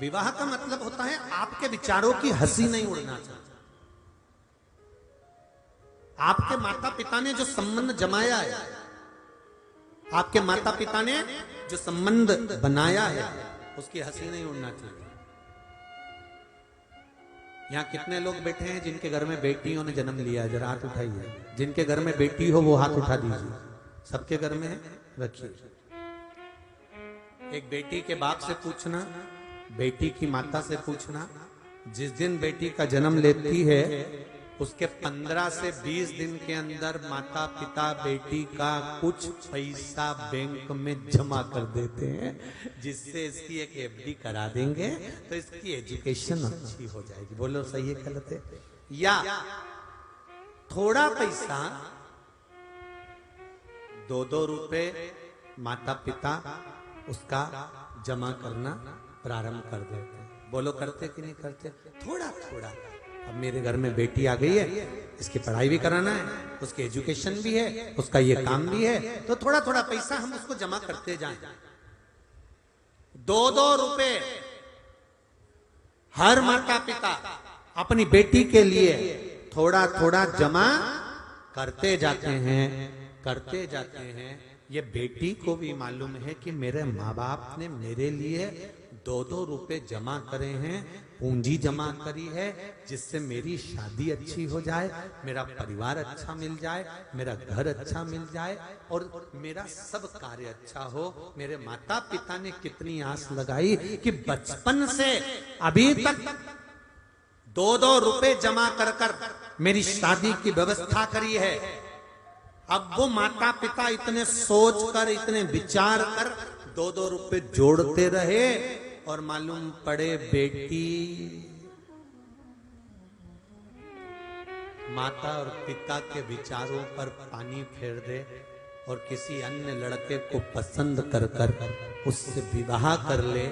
विवाह का मतलब होता है आपके विचारों की हंसी नहीं उड़ना चाहिए। आपके माता पिता ने जो संबंध जमाया है, आपके माता पिता ने जो संबंध बनाया है, उसकी हंसी नहीं उड़ना चाहिए। यहां कितने लोग बैठे हैं जिनके घर में बेटियों ने जन्म लिया है? जरा हाथ उठाइए। जिनके घर में बेटी हो वो हाथ उठा दीजिए। सबके घर में है, रखिए। एक बेटी के बाप से पूछना, बेटी की माता से पूछना, जिस दिन बेटी का जन्म लेती है उसके 15 से 20 दिन के अंदर माता पिता बेटी का कुछ पैसा बैंक में जमा कर देते हैं, जिससे इसकी एक एफडी करा देंगे तो इसकी एजुकेशन अच्छी हो जाएगी। बोलो सही है गलत है? या थोड़ा पैसा 2-2 रुपए माता पिता उसका जमा करना प्रारंभ कर देते हैं। बोलो करते कि नहीं करते? थोड़ा थोड़ा। अब मेरे घर में बेटी आ गई है, इसकी पढ़ाई भी कराना है, उसकी एजुकेशन भी है, उसका ये काम भी है, तो थोड़ा थोड़ा पैसा हम उसको जमा करते जाएं। 2-2 रुपए हर माता पिता अपनी बेटी के लिए थोड़ा थोड़ा जमा करते जाते हैं। ये बेटी को भी मालूम है कि मेरे माँ बाप ने मेरे लिए 2-2 रुपए जमा करे हैं, पूंजी जमा करी है, जिससे मेरी शादी अच्छी हो जाए, मेरा परिवार अच्छा मिल जाए, मेरा घर अच्छा मिल जाए और मेरा सब कार्य अच्छा हो। मेरे माता पिता ने कितनी आस लगाई कि बचपन से अभी तक 2-2 रुपए जमा कर कर मेरी शादी की व्यवस्था करी है। अब वो माता पिता इतने सोच कर, इतने विचार कर 2-2 रुपए जोड़ते रहे और मालूम पड़े बेटी माता और पिता के विचारों पर पानी फेर दे और किसी अन्य लड़के को पसंद कर कर उससे विवाह कर ले।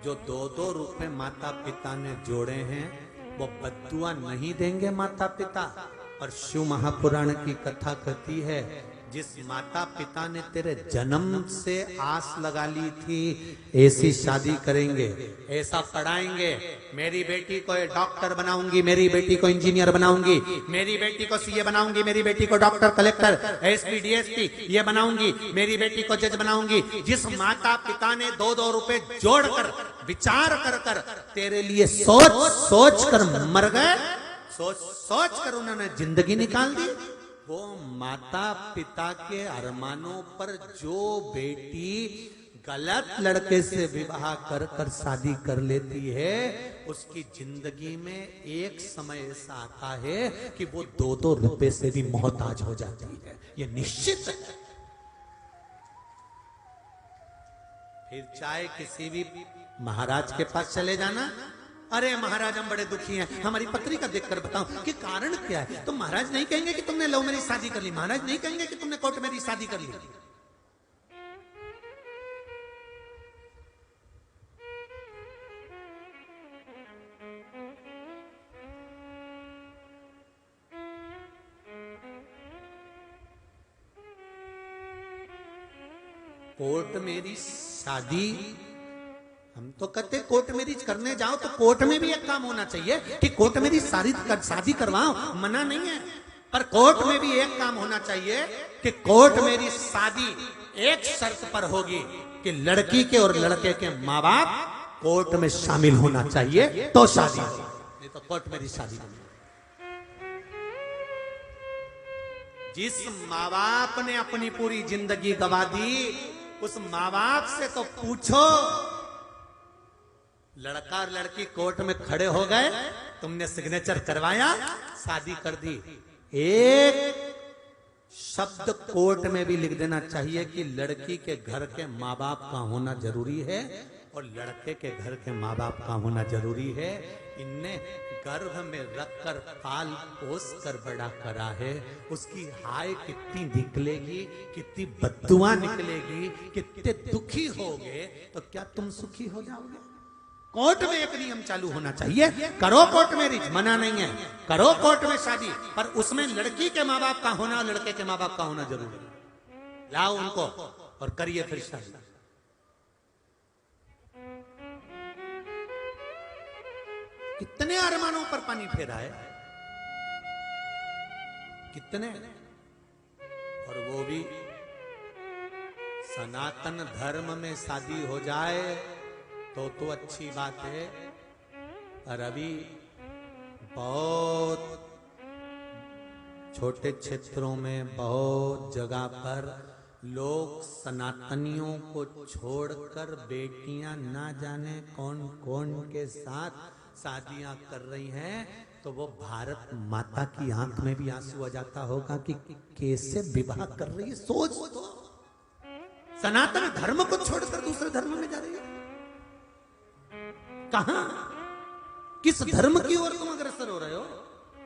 जो 2-2 रुपए माता पिता ने जोड़े हैं वो बद्दुआ नहीं देंगे माता पिता। और शिव महापुराण की कथा कहती है, जिस माता पिता ने तेरे जन्म से आस लगा ली थी ऐसी शादी करेंगे, ऐसा पढ़ाएंगे, मेरी बेटी को डॉक्टर बनाऊंगी, मेरी बेटी को इंजीनियर बनाऊंगी, मेरी बेटी को सीए बनाऊंगी, मेरी बेटी को डॉक्टर, कलेक्टर, एसपी, डीएसपी ये बनाऊंगी, मेरी बेटी को जज बनाऊंगी। जिस माता पिता ने 2-2 रुपए जोड़कर विचार कर कर तेरे लिए सोच कर मर गए, सोच कर उन्होंने जिंदगी निकाल दी, वो माता पिता के अरमानों पर जो बेटी गलत लड़के से विवाह कर कर शादी कर लेती है, उसकी जिंदगी में एक समय ऐसा आता है कि वो 2-2 रुपए से भी मोहताज हो जाती है। ये निश्चित है। फिर चाहे किसी भी महाराज के पास चले जाना, अरे महाराज हम बड़े दुखी हैं, हमारी पत्री का देखकर बताओ कि कारण क्या है। तो महाराज नहीं कहेंगे कि तुमने लव मैरिज शादी कर ली, महाराज नहीं कहेंगे कि तुमने कोर्ट मैरिज शादी कर ली। कोर्ट मैरिज शादी, हम तो कहते कोर्ट मैरिज करने जाओ तो कोर्ट में भी एक काम होना चाहिए कि कोर्ट मैरिज शादी करवाओ, मना नहीं है, पर कोर्ट में भी एक काम होना चाहिए कि कोर्ट मैरिज शादी एक शर्त पर होगी कि लड़की के और लड़के के माँ बाप कोर्ट में शामिल होना चाहिए तो शादी, नहीं तो कोर्ट मैरिज शादी नहीं। जिस माँ बाप ने अपनी पूरी जिंदगी गवा दी, उस माँ बाप से तो पूछो। लड़का और लड़की कोर्ट में खड़े हो गए, तुमने सिग्नेचर करवाया, शादी कर दी। एक शब्द कोर्ट में भी लिख देना चाहिए कि लड़की के घर के माँ बाप का होना जरूरी है और लड़के के घर के माँ बाप का होना जरूरी है। इनने गर्भ में रखकर पाल पोस कर बड़ा करा है, उसकी हाय कितनी निकलेगी, कितनी बद्दुआ निकलेगी, कितने दुखी होगे, तो क्या तुम सुखी हो जाओगे? कोर्ट में एक नियम चालू होना चाहिए, करो कोर्ट मैरिज, मना नहीं है, करो कोर्ट में शादी, पर उसमें लड़की के माँ बाप का होना, लड़के के माँ बाप का होना जरूरी है। लाओ उनको और करिए फिर शादी। कितने अरमानों पर पानी फेरा है, कितने। और वो भी सनातन धर्म में शादी हो जाए तो अच्छी बात है। और अभी बहुत छोटे क्षेत्रों में, बहुत जगह पर लोग सनातनियों को छोड़कर बेटियां ना जाने कौन कौन के साथ शादियां कर रही हैं, तो वो भारत माता की आंख में भी आंसू आ जाता होगा कि कैसे विवाह कर रही है। सोच तो, सनातन धर्म को छोड़कर दूसरे धर्म में जा रही है। कहां, किस धर्म की ओर तुम अग्रसर हो रहे हो,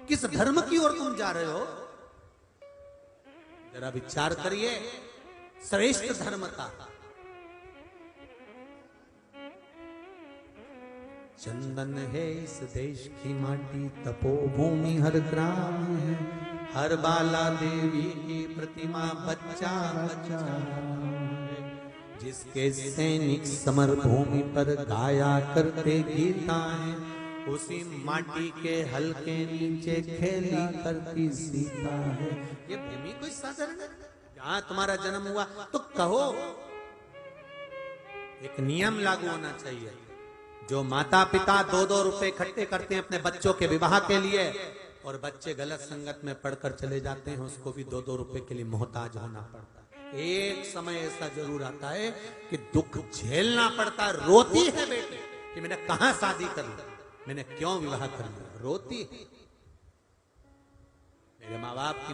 किस धर्म की ओर तुम जा रहे हो? जरा विचार करिए। श्रेष्ठ धर्म का चंदन है इस देश की माटी, तपोभूमि हर ग्राम है, हर बाला देवी की प्रतिमा बच्चा बच्चा है। जिसके सैनिक समर भूमि पर गाया करते गीताएं, उसी माटी के हल्के नीचे खेली करती सीता है। ये भूमि कोई साधारण है? जहां तुम्हारा जन्म हुआ तो कहो, एक नियम लागू होना चाहिए। जो माता पिता 2-2 रुपए इकट्ठे करते हैं अपने बच्चों के विवाह के लिए, और बच्चे गलत संगत में पढ़कर चले जाते हैं, उसको भी 2-2 रुपए के लिए मोहताज होना पड़ता है। एक समय ऐसा जरूर आता है कि दुख झेलना पड़ता है। रोती है बेटी कि मैंने कहां शादी कर ली, मैंने क्यों विवाह कर लिया, रोती है। मेरे माँ बाप की